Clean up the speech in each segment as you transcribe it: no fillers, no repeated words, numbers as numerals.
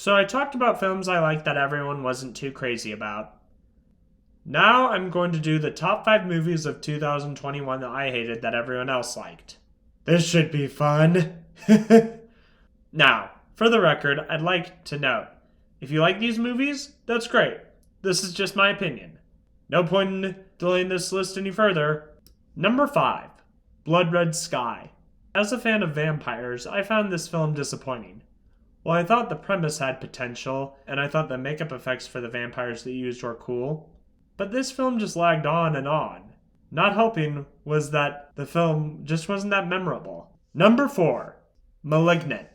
So I talked about films I liked that everyone wasn't too crazy about. Now I'm going to do the top 5 movies of 2021 that I hated that everyone else liked. This should be fun. Now, for the record, I'd like to note, if you like these movies, that's great. This is just my opinion. No point in delaying this list any further. Number 5, Blood Red Sky. As a fan of vampires, I found this film disappointing. While I thought the premise had potential, and I thought the makeup effects for the vampires they used were cool, but this film just lagged on and on. Not helping was that the film just wasn't that memorable. Number 4, Malignant.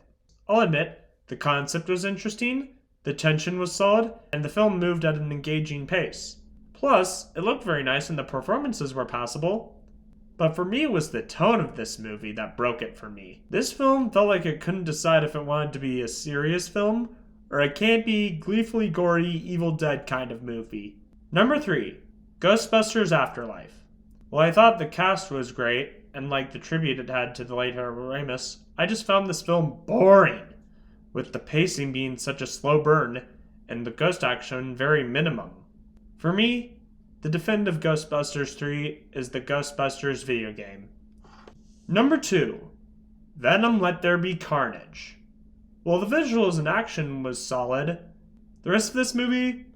I'll admit, the concept was interesting, the tension was solid, and the film moved at an engaging pace. Plus, it looked very nice and the performances were passable. But for me, it was the tone of this movie that broke it for me. This film felt like it couldn't decide if it wanted to be a serious film or a campy, gleefully gory, Evil Dead kind of movie. Number 3, Ghostbusters Afterlife. While I thought the cast was great, and liked the tribute it had to the late Ramis, I just found this film boring, with the pacing being such a slow burn and the ghost action very minimum. For me, the definitive Ghostbusters 3 is the Ghostbusters video game. Number 2, Venom Let There Be Carnage. While the visuals and action was solid, the rest of this movie,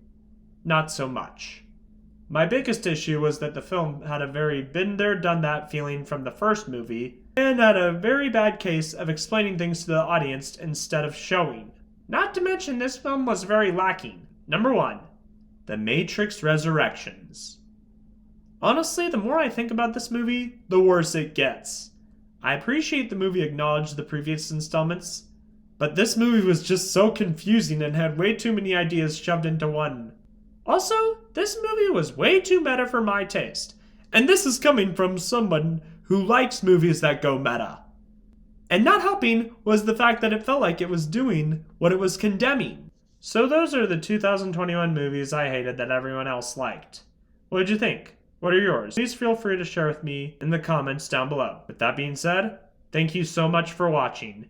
not so much. My biggest issue was that the film had a very been there, done that feeling from the first movie, and had a very bad case of explaining things to the audience instead of showing. Not to mention this film was very lacking. Number 1, The Matrix Resurrections. Honestly, the more I think about this movie, the worse it gets. I appreciate the movie acknowledged the previous installments, but this movie was just so confusing and had way too many ideas shoved into one. Also, this movie was way too meta for my taste, and this is coming from someone who likes movies that go meta. And not helping was the fact that it felt like it was doing what it was condemning. So those are the 2021 movies I hated that everyone else liked. What did you think? What are yours? Please feel free to share with me in the comments down below. With that being said, thank you so much for watching.